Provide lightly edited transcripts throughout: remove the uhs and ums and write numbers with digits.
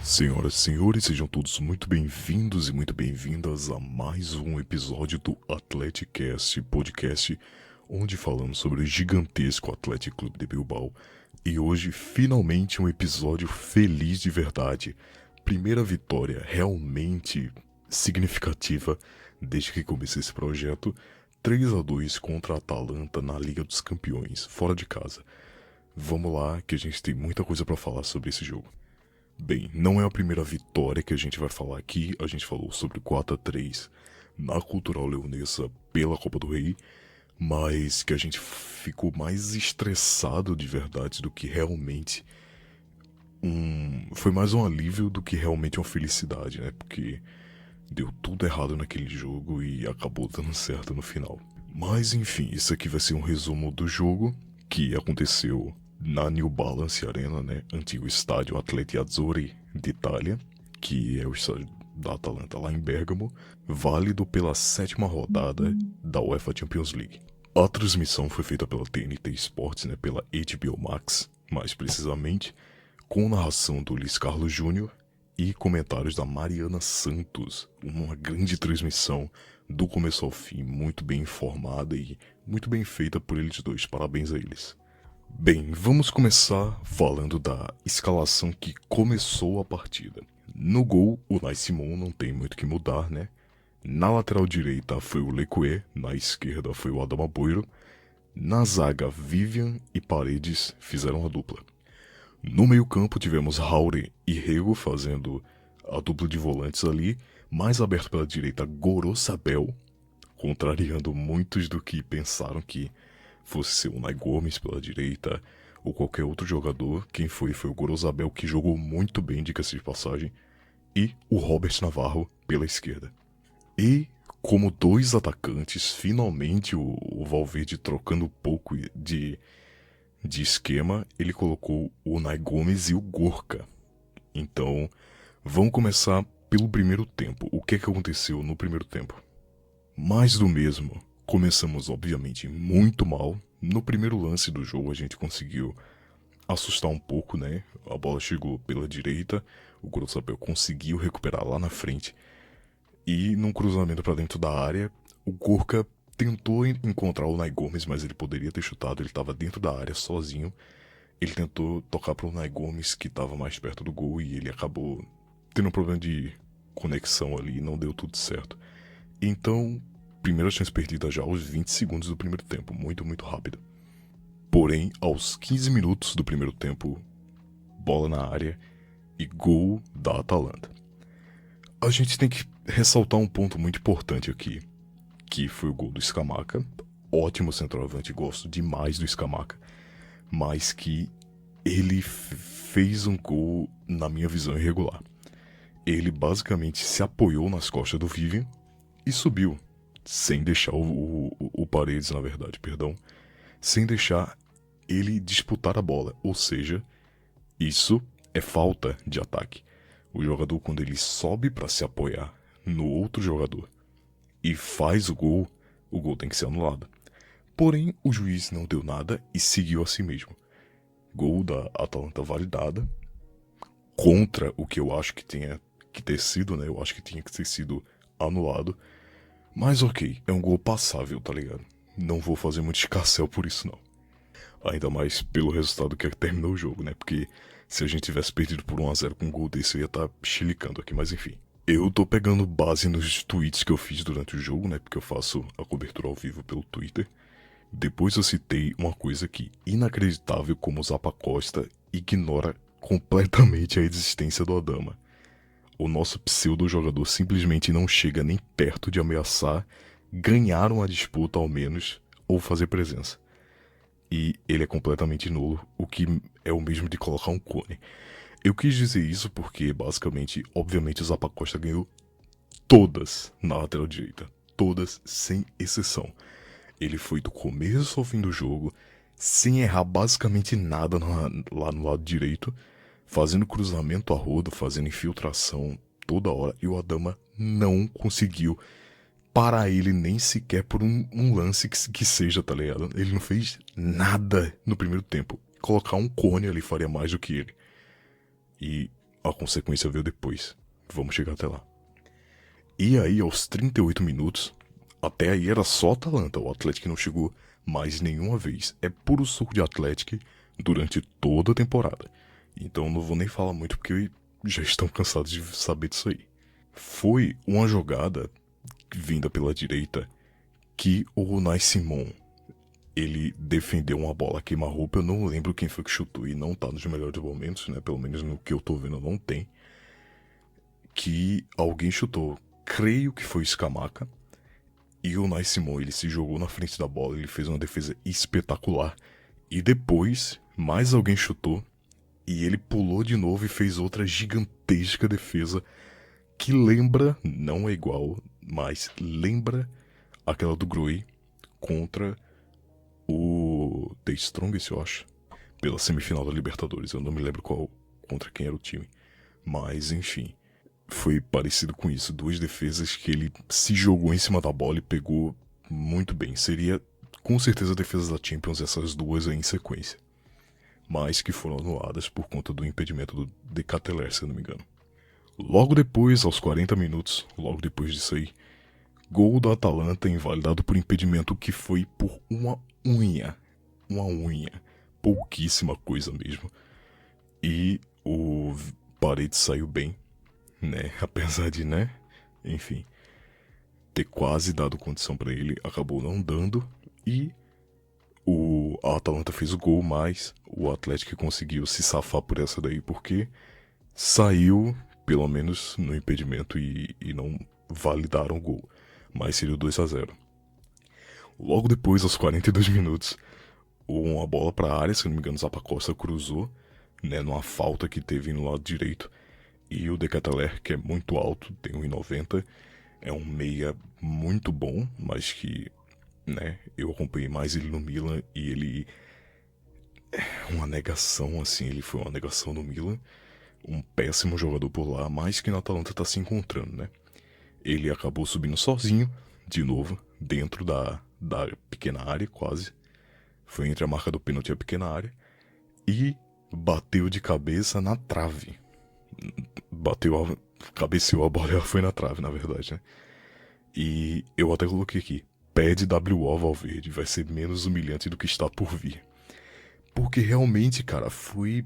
Senhoras e senhores, sejam todos muito bem-vindos e muito bem-vindas a mais um episódio do Atleticast podcast, onde falamos sobre o gigantesco Athletic Clube de Bilbao. E hoje, finalmente, um episódio feliz de verdade. Primeira vitória realmente significativa desde que comecei esse projeto. 3-2 contra a Atalanta na Liga dos Campeões, fora de casa. Vamos lá, que a gente tem muita coisa para falar sobre esse jogo. Bem, não é a primeira vitória que a gente vai falar aqui. A gente falou sobre 4-3 na Cultural Leonesa pela Copa do Rei, mas que a gente ficou mais estressado de verdade do que realmente foi mais um alívio do que realmente uma felicidade, né? Porque deu tudo errado naquele jogo e acabou dando certo no final. Mas enfim, isso aqui vai ser um resumo do jogo que aconteceu na New Balance Arena, né? Antigo estádio Atleti Azzurri de Itália, que é o estádio da Atalanta lá em Bergamo, válido pela 7ª rodada da UEFA Champions League. A transmissão foi feita pela TNT Sports, né? Pela HBO Max, mais precisamente, com narração do Luiz Carlos Júnior e comentários da Mariana Santos. Uma grande transmissão do começo ao fim, muito bem informada e muito bem feita por eles dois. Parabéns a eles. Bem, vamos começar falando da escalação que começou a partida. No gol, o Unai Simon não tem muito que mudar, né? Na lateral direita foi o Lecue, na esquerda foi o Adama Boiro. Na zaga, Vivian e Paredes fizeram a dupla. No meio-campo tivemos Raure e Rego fazendo a dupla de volantes ali, mais aberto pela direita Gorosabel, contrariando muitos do que pensaram que fosse ser o Unai Gomes pela direita ou qualquer outro jogador. Quem foi o Gorosabel, que jogou muito bem, diga-se de passagem, e o Robert Navarro pela esquerda. E como dois atacantes, finalmente o Valverde trocando um pouco de esquema, ele colocou o Unai Gomes e o Gorka. Então, vamos começar pelo primeiro tempo. O que aconteceu no primeiro tempo? Mais do mesmo. Começamos, obviamente, muito mal. No primeiro lance do jogo, a gente conseguiu assustar um pouco, né? A bola chegou pela direita, o Gorosabel conseguiu recuperar lá na frente. E num cruzamento para dentro da área, o Gorka tentou encontrar o Unai Gomes, mas ele poderia ter chutado, ele estava dentro da área sozinho. Ele tentou tocar para o Unai Gomes, que estava mais perto do gol, e ele acabou tendo um problema de conexão ali, não deu tudo certo. Então, primeira chance perdida já aos 20 segundos do primeiro tempo, muito, muito rápido. Porém, aos 15 minutos do primeiro tempo, bola na área e gol da Atalanta. A gente tem que ressaltar um ponto muito importante aqui, que foi o gol do Scamacca. Ótimo centroavante, gosto demais do Scamacca, mas que ele fez um gol, na minha visão, irregular. Ele basicamente se apoiou nas costas do Vivian e subiu, sem deixar o Paredes, na verdade, perdão, sem deixar ele disputar a bola. Ou seja, isso é falta de ataque. O jogador, quando ele sobe para se apoiar no outro jogador e faz o gol tem que ser anulado. Porém, o juiz não deu nada e seguiu assim mesmo. Gol da Atalanta validada, contra o que eu acho que tinha que ter sido, né? Eu acho que tinha que ter sido anulado. Mas ok, é um gol passável, tá ligado? Não vou fazer muito escarcéu por isso, não. Ainda mais pelo resultado que terminou o jogo, né? Porque se a gente tivesse perdido por 1-0 com um gol desse, eu ia estar chilicando aqui, mas enfim. Eu tô pegando base nos tweets que eu fiz durante o jogo, né? Porque eu faço a cobertura ao vivo pelo Twitter. Depois eu citei uma coisa que, inacreditável como o Zappa Costa ignora completamente a existência do Adama. O nosso pseudo-jogador simplesmente não chega nem perto de ameaçar ganhar uma disputa ao menos, ou fazer presença. E ele é completamente nulo, o que é o mesmo de colocar um cone. Eu quis dizer isso porque, basicamente, obviamente o Zappa Costa ganhou todas na lateral direita. Todas, sem exceção. Ele foi do começo ao fim do jogo, sem errar basicamente nada lá no lado direito, fazendo cruzamento a rodo, fazendo infiltração toda hora, e o Adama não conseguiu parar ele nem sequer por um lance que seja, tá ligado? Ele não fez nada no primeiro tempo. Colocar um cone ali faria mais do que ele. E a consequência veio depois. Vamos chegar até lá. E aí, aos 38 minutos, até aí era só Atalanta. O Atlético não chegou mais nenhuma vez. É puro suco de Atlético durante toda a temporada. Então não vou nem falar muito porque já estão cansados de saber disso aí. Foi uma jogada vinda pela direita que o Unai Simon, ele defendeu uma bola queima-roupa. Eu não lembro quem foi que chutou e não tá nos melhores momentos, né? Pelo menos no que eu tô vendo não tem. Que alguém chutou, creio que foi o Scamacca. E o Unai Simon, ele se jogou na frente da bola, ele fez uma defesa espetacular. E depois, mais alguém chutou. E ele pulou de novo e fez outra gigantesca defesa que lembra, não é igual, mas lembra aquela do Groi contra o The Strongest, eu acho, pela semifinal da Libertadores. Eu não me lembro contra quem era o time. Mas, enfim, foi parecido com isso. Duas defesas que ele se jogou em cima da bola e pegou muito bem. Seria, com certeza, a defesa da Champions, essas duas aí em sequência. Mas que foram anuladas por conta do impedimento do De Ketelaere, se eu não me engano. Logo depois, aos 40 minutos, logo depois disso aí, gol da Atalanta invalidado por impedimento que foi por uma unha. Uma unha. Pouquíssima coisa mesmo. E o Paredes saiu bem, né? Apesar de, né? Enfim, ter quase dado condição pra ele, acabou não dando. E a Atalanta fez o gol, mas o Atlético conseguiu se safar por essa daí, porque saiu, pelo menos, no impedimento e não validaram o gol. Mas seria o 2-0. Logo depois, aos 42 minutos, uma bola para a área, se não me engano, Zappa Costa cruzou, né, numa falta que teve no lado direito. E o De Ketelaere, que é muito alto, tem 1,90, é um meia muito bom, mas que, né, eu acompanhei mais ele no Milan e ele é uma negação, assim, ele foi uma negação no Milan. Um péssimo jogador por lá, mas que na Atalanta tá se encontrando, né? Ele acabou subindo sozinho, de novo, dentro da pequena área, quase. Foi entre a marca do pênalti e a pequena área. E bateu de cabeça na trave. Cabeceou a bola e ela foi na trave, na verdade, né? E eu até coloquei aqui, pede WO Valverde, vai ser menos humilhante do que está por vir. Porque realmente, cara, foi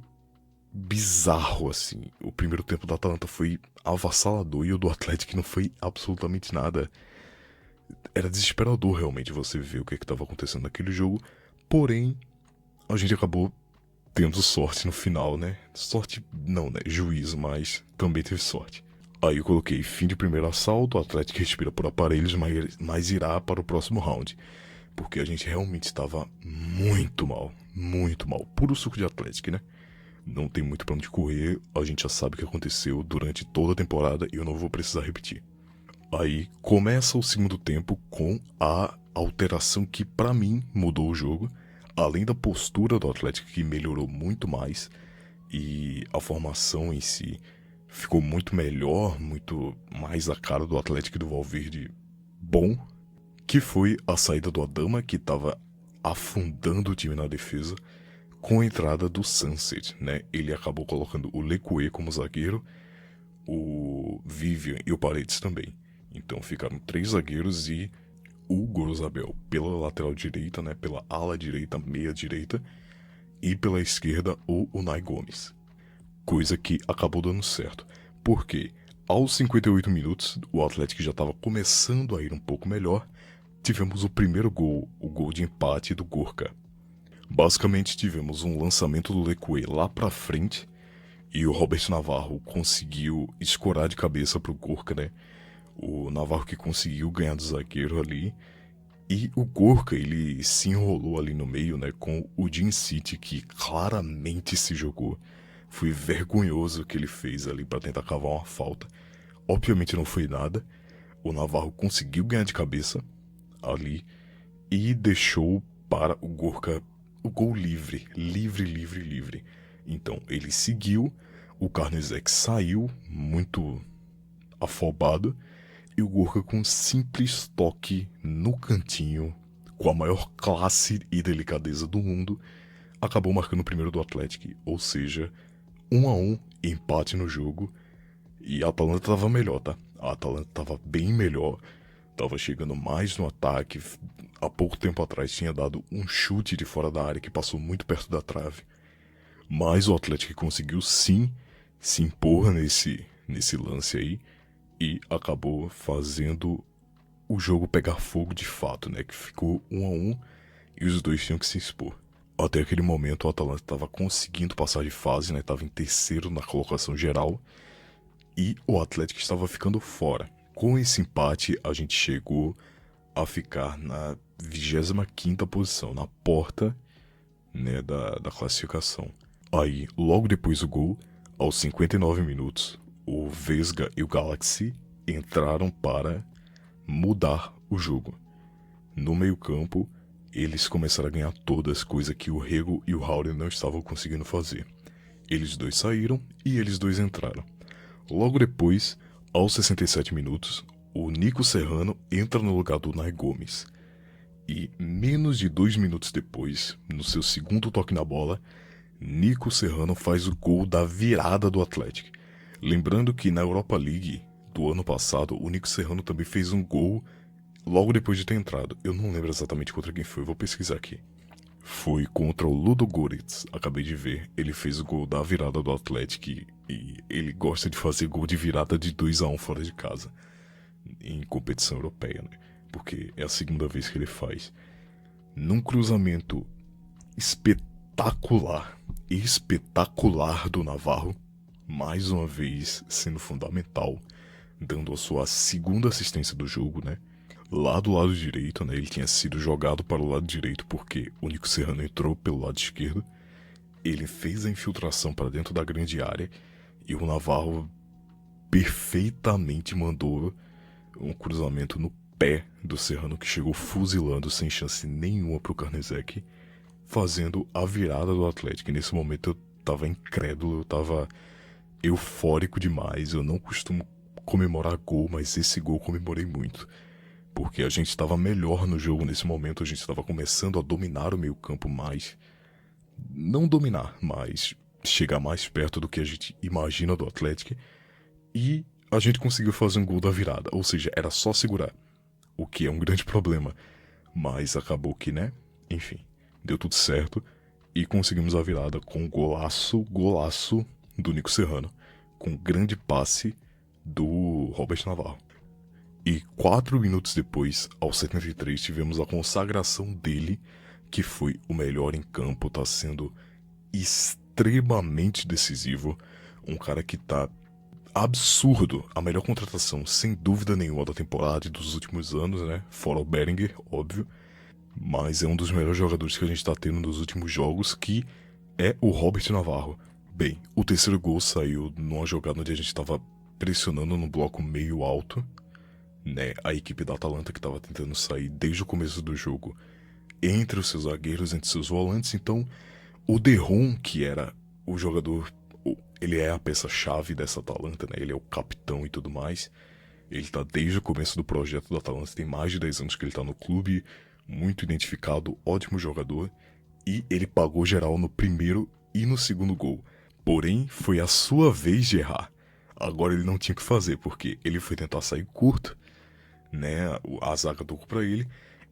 bizarro, assim. O primeiro tempo da Atalanta foi avassalador e o do Atlético não foi absolutamente nada. Era desesperador realmente você ver o que estava acontecendo naquele jogo. Porém, a gente acabou tendo sorte no final, né? Sorte não, né? Juízo, mas também teve sorte. Aí eu coloquei fim de primeiro assalto, o Atlético respira por aparelhos, mas irá para o próximo round. Porque a gente realmente estava muito mal. Puro suco de Atlético, né? Não tem muito pra onde correr, a gente já sabe o que aconteceu durante toda a temporada e eu não vou precisar repetir. Aí começa o segundo tempo com a alteração que pra mim mudou o jogo, além da postura do Atlético que melhorou muito mais e a formação em si ficou muito melhor, muito mais a cara do Atlético e do Valverde bom, que foi a saída do Adama, que estava afundando o time na defesa, com a entrada do Sunset, né? Ele acabou colocando o Lecue como zagueiro, o Vivian e o Paredes também. Então ficaram 3 zagueiros e o Gorosabel pela lateral direita, né? Pela ala direita, meia direita, e pela esquerda o Unai Gomes. Coisa que acabou dando certo. Porque aos 58 minutos, o Atlético já estava começando a ir um pouco melhor, tivemos o primeiro gol, o gol de empate do Gorka. Basicamente tivemos um lançamento do Lecue lá pra frente e o Robert Navarro conseguiu escorar de cabeça pro Gorka, né? O Navarro que conseguiu ganhar do zagueiro ali. E o Gorka, ele se enrolou ali no meio, né? Com o Jim City, que claramente se jogou. Foi vergonhoso o que ele fez ali pra tentar cavar uma falta. Obviamente não foi nada. O Navarro conseguiu ganhar de cabeça ali e deixou para o Gorka o gol livre. Então ele seguiu, o Karnezek saiu muito afobado e o Gorka com um simples toque no cantinho, com a maior classe e delicadeza do mundo, acabou marcando o primeiro do Atlético, ou seja, 1-1, empate no jogo, e a Atalanta tava melhor, tá? A Atalanta tava bem melhor, tava chegando mais no ataque. Há pouco tempo atrás tinha dado um chute de fora da área que passou muito perto da trave. Mas o Atlético conseguiu sim se impor nesse lance aí e acabou fazendo o jogo pegar fogo de fato, né? Que ficou 1-1 e os dois tinham que se expor. Até aquele momento o Atalanta estava conseguindo passar de fase, né? Estava em terceiro na colocação geral e o Atlético estava ficando fora. Com esse empate a gente chegou a ficar na 25ª posição, na porta, né, da classificação. Aí, logo depois do gol, aos 59 minutos, o Vesga e o Galaxy entraram para mudar o jogo. No meio-campo, eles começaram a ganhar todas, coisa que o Rego e o Raul não estavam conseguindo fazer. Eles dois saíram e eles dois entraram. Logo depois, aos 67 minutos, o Nico Serrano entra no lugar do Nai Gomes. E menos de 2 minutos depois, no seu segundo toque na bola, Nico Serrano faz o gol da virada do Atlético. Lembrando que na Europa League do ano passado, o Nico Serrano também fez um gol logo depois de ter entrado. Eu não lembro exatamente contra quem foi, vou pesquisar aqui. Foi contra o Ludogorets, acabei de ver. Ele fez o gol da virada do Atlético e ele gosta de fazer gol de virada de 2-1 fora de casa, em competição europeia, né? Porque é a segunda vez que ele faz. Num cruzamento espetacular do Navarro, mais uma vez sendo fundamental, dando a sua segunda assistência do jogo, né? Lá do lado direito, né? Ele tinha sido jogado para o lado direito porque o Nico Serrano entrou pelo lado esquerdo. Ele fez a infiltração para dentro da grande área e o Navarro perfeitamente mandou um cruzamento no pé do Serrano, que chegou fuzilando sem chance nenhuma pro Karnezek, fazendo a virada do Atlético. E nesse momento eu tava incrédulo, eu tava eufórico demais. Eu não costumo comemorar gol, mas esse gol eu comemorei muito, porque a gente estava melhor no jogo nesse momento. A gente estava começando a dominar o meio-campo mais. Não dominar, mas chegar mais perto do que a gente imagina do Atlético. E a gente conseguiu fazer um gol da virada, ou seja, era só segurar, o que é um grande problema. Mas acabou que, né? Enfim, deu tudo certo e conseguimos a virada com um golaço do Nico Serrano, com um grande passe do Robert Navarro. E 4 minutos depois, aos 73, tivemos a consagração dele, que foi o melhor em campo, tá sendo extremamente decisivo, um cara que tá absurdo, a melhor contratação, sem dúvida nenhuma, da temporada e dos últimos anos, né? Fora o Berenguer, óbvio. Mas é um dos melhores jogadores que a gente tá tendo nos últimos jogos, que é o Robert Navarro. Bem, o terceiro gol saiu numa jogada onde a gente tava pressionando no bloco meio alto, né? A equipe da Atalanta que tava tentando sair desde o começo do jogo entre os seus zagueiros, entre seus volantes. Então, o Derron, que era o jogador, ele é a peça-chave dessa Atalanta, né? Ele é o capitão e tudo mais. Ele tá desde o começo do projeto da Atalanta, tem mais de 10 anos que ele tá no clube, muito identificado, ótimo jogador, e ele pagou geral no primeiro e no segundo gol. Porém, foi a sua vez de errar. Agora ele não tinha o que fazer, porque ele foi tentar sair curto, né? A zaga tocou pra ele.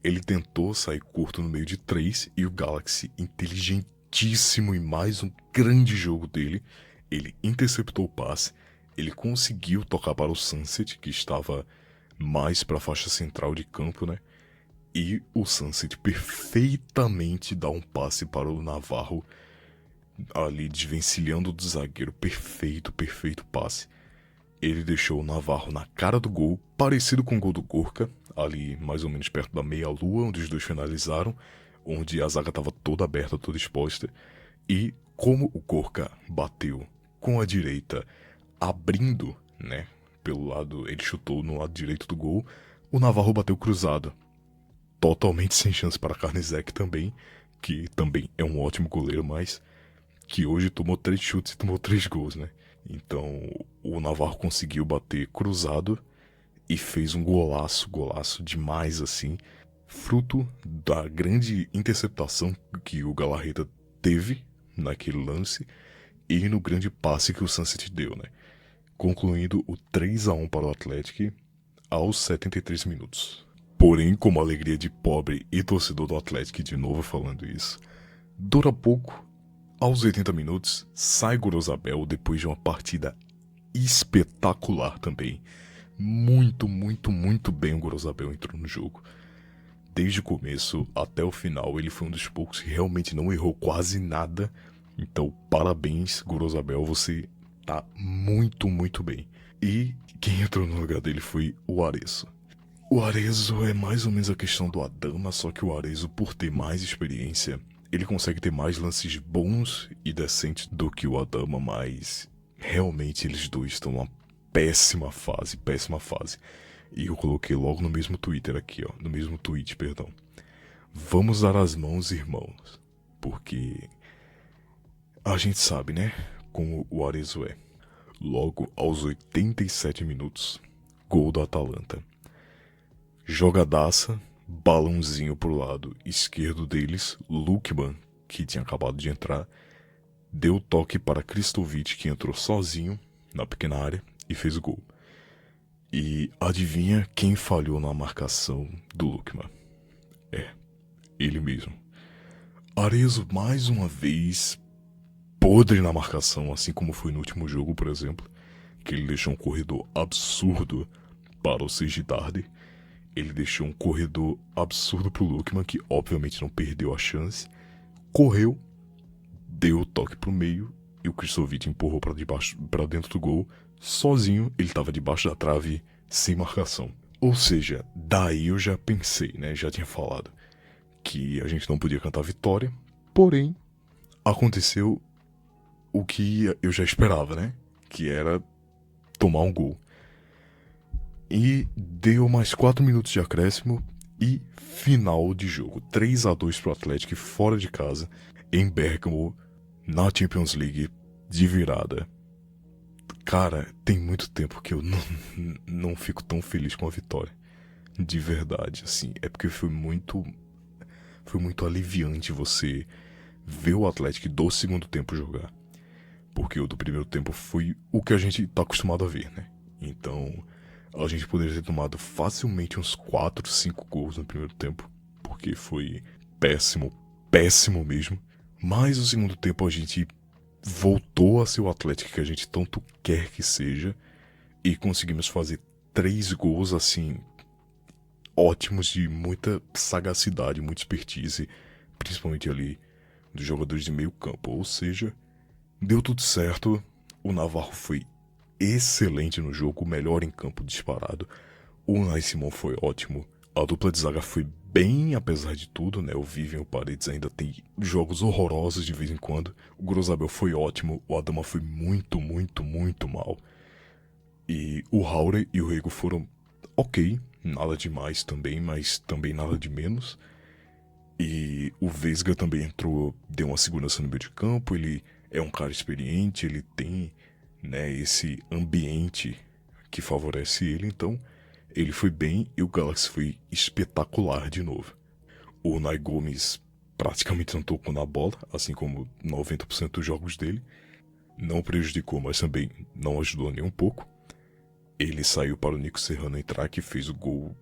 Ele tentou sair curto no meio de 3 e o Galaxy, inteligentíssimo e mais um grande jogo dele, ele interceptou o passe, ele conseguiu tocar para o Sunset, que estava mais para a faixa central de campo, né? E o Sunset perfeitamente dá um passe para o Navarro, ali desvencilhando do zagueiro. Perfeito passe. Ele deixou o Navarro na cara do gol, parecido com o gol do Gorka, ali mais ou menos perto da meia-lua, onde os dois finalizaram, onde a zaga estava toda aberta, toda exposta. E como o Gorka bateu com a direita, abrindo, né, pelo lado, ele chutou no lado direito do gol, o Navarro bateu cruzado. Totalmente sem chance para Karnezek também, que também é um ótimo goleiro, mas que hoje tomou 3 chutes e tomou 3 gols, né? Então o Navarro conseguiu bater cruzado e fez um golaço demais assim, fruto da grande interceptação que o Galarreta teve naquele lance, e no grande passe que o Sunset deu, né? Concluindo o 3-1 para o Atlético aos 73 minutos. Porém, como alegria de pobre e torcedor do Atlético, de novo falando isso, dura pouco. Aos 80 minutos, sai Gorosabel depois de uma partida espetacular também. Muito, muito, muito bem o Gorosabel entrou no jogo. Desde o começo até o final, ele foi um dos poucos que realmente não errou quase nada. Então, parabéns, Gorosabel, você tá muito, muito bem. E quem entrou no lugar dele foi o Arezzo. O Arezzo é mais ou menos a questão do Adama, só que o Arezzo, por ter mais experiência, ele consegue ter mais lances bons e decentes do que o Adama, mas realmente eles dois estão numa péssima fase, péssima fase. E eu coloquei logo no mesmo Twitter aqui, ó, no mesmo tweet, perdão. Vamos dar as mãos, irmãos, porque a gente sabe, né, como o Arezzo é. Logo aos 87 minutos, gol do Atalanta. Jogadaça, balãozinho pro lado esquerdo deles, Lukman, que tinha acabado de entrar, deu toque para Kristovic, que entrou sozinho na pequena área e fez o gol. E adivinha quem falhou na marcação do Lukman? É, ele mesmo. Arezzo mais uma vez podre na marcação, assim como foi no último jogo, por exemplo, que ele deixou um corredor absurdo para o Segidardi. Ele deixou um corredor absurdo pro Lukman, que obviamente não perdeu a chance. Correu, deu o toque pro meio e o Kristovic empurrou para dentro do gol. Sozinho, ele estava debaixo da trave, sem marcação. Ou seja, daí eu já pensei, né? Já tinha falado que a gente não podia cantar vitória. Porém, aconteceu o que eu já esperava, né? Que era tomar um gol. E deu mais 4 minutos de acréscimo e final de jogo. 3-2 pro Atlético fora de casa, em Bergamo, na Champions League, de virada. Cara, tem muito tempo que eu não fico tão feliz com a vitória. De verdade, assim. É porque foi muito aliviante você ver o Atlético do segundo tempo jogar. Porque o do primeiro tempo foi o que a gente tá acostumado a ver, né? Então, a gente poderia ter tomado facilmente uns 4, 5 gols no primeiro tempo. Porque foi péssimo, péssimo mesmo. Mas no segundo tempo a gente voltou a ser o Atlético que a gente tanto quer que seja. E conseguimos fazer 3 gols, assim, ótimos, de muita sagacidade, muita expertise. Principalmente ali dos jogadores de meio campo. Ou seja, deu tudo certo. O Navarro foi excelente no jogo, o melhor em campo disparado. O Unai Simon foi ótimo. A dupla de zaga foi bem, apesar de tudo, né? O Vivian e o Paredes ainda tem jogos horrorosos de vez em quando. O Grosabel foi ótimo. O Adama foi muito, muito, muito mal. E o Haure e o Rego foram ok. Nada demais também, mas também nada de menos. E o Vesga também entrou, deu uma segurança no meio de campo. Ele é um cara experiente, ele tem, né, esse ambiente que favorece ele, então ele foi bem e o Galaxy foi espetacular de novo. O Nai Gomes praticamente não tocou na bola, assim como 90% dos jogos dele. Não prejudicou, mas também não ajudou nem um pouco. Ele saiu para o Nico Serrano entrar, que fez o gol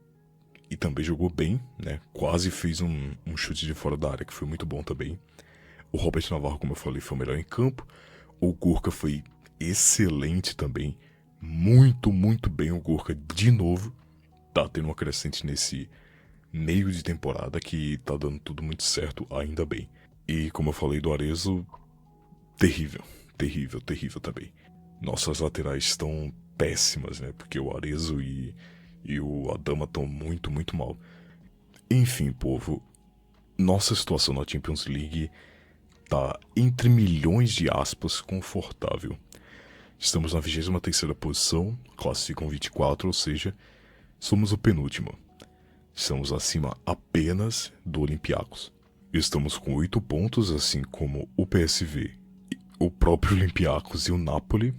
e também jogou bem, né? Quase fez um chute de fora da área, que foi muito bom também. O Robert Navarro, como eu falei, foi o melhor em campo. O Gorka foi excelente também. Muito, muito bem o Gorka de novo. Tá tendo uma crescente nesse meio de temporada que tá dando tudo muito certo, ainda bem. E como eu falei do Arezzo, terrível, terrível, terrível também. Nossas laterais estão péssimas, né? Porque o Arezzo e o Adama estão muito, muito mal. Enfim, povo, nossa situação na Champions League tá, entre milhões de aspas, confortável. Estamos na 23ª posição, classificam 24, ou seja, somos o penúltimo. Estamos acima apenas do Olympiacos. Estamos com 8 pontos, assim como o PSV, o próprio Olympiacos e o Napoli,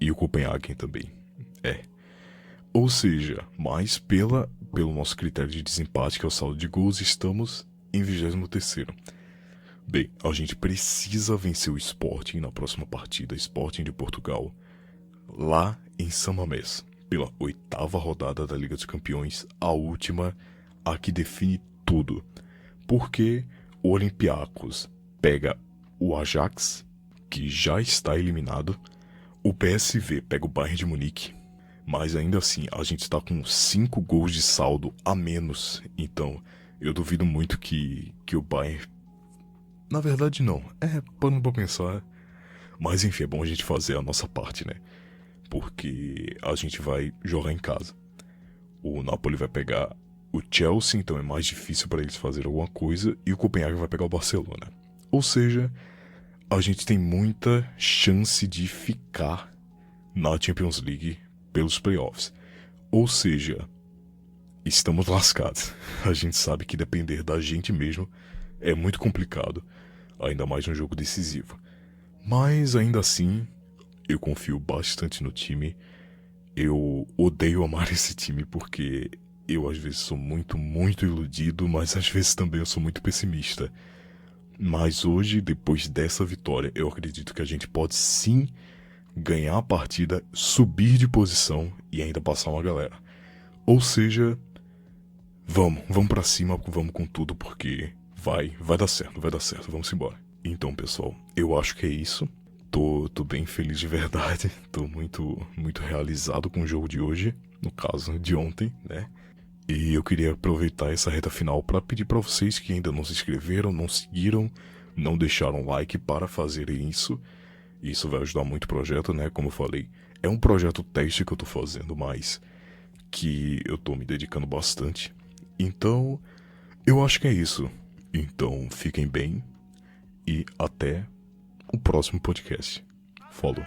e o Copenhagen também. Ou seja, mas pelo nosso critério de desempate, que é o saldo de gols, estamos em 23º. Bem, a gente precisa vencer o Sporting na próxima partida, Sporting de Portugal, lá em São Mamés, pela 8ª rodada da Liga dos Campeões, a última, a que define tudo. Porque o Olympiacos pega o Ajax, que já está eliminado, o PSV pega o Bayern de Munique, mas ainda assim a gente está com 5 gols de saldo a menos, então eu duvido muito que o Bayern... Na verdade não, parando pra pensar, mas enfim, é bom a gente fazer a nossa parte, né? Porque a gente vai jogar em casa. O Napoli vai pegar o Chelsea, então é mais difícil para eles fazerem alguma coisa, e o Copenhague vai pegar o Barcelona. Ou seja, a gente tem muita chance de ficar na Champions League pelos playoffs. Ou seja, estamos lascados. A gente sabe que depender da gente mesmo é muito complicado, ainda mais num jogo decisivo. Mas ainda assim, eu confio bastante no time. Eu odeio amar esse time porque eu às vezes sou muito iludido, mas às vezes também eu sou muito pessimista. Mas hoje, depois dessa vitória, eu acredito que a gente pode sim ganhar a partida, subir de posição e ainda passar uma galera. Ou seja, vamos pra cima, vamos com tudo porque vai dar certo, vamos embora. Então, pessoal, eu acho que é isso. Tô bem feliz de verdade, tô muito realizado com o jogo de hoje, no caso de ontem, né? E eu queria aproveitar essa reta final para pedir para vocês que ainda não se inscreveram, não seguiram, não deixaram like para fazerem isso. Isso vai ajudar muito o projeto, né? Como eu falei, é um projeto teste que eu tô fazendo, mas que eu tô me dedicando bastante. Então, eu acho que é isso. Então, fiquem bem e até o próximo podcast. Falou.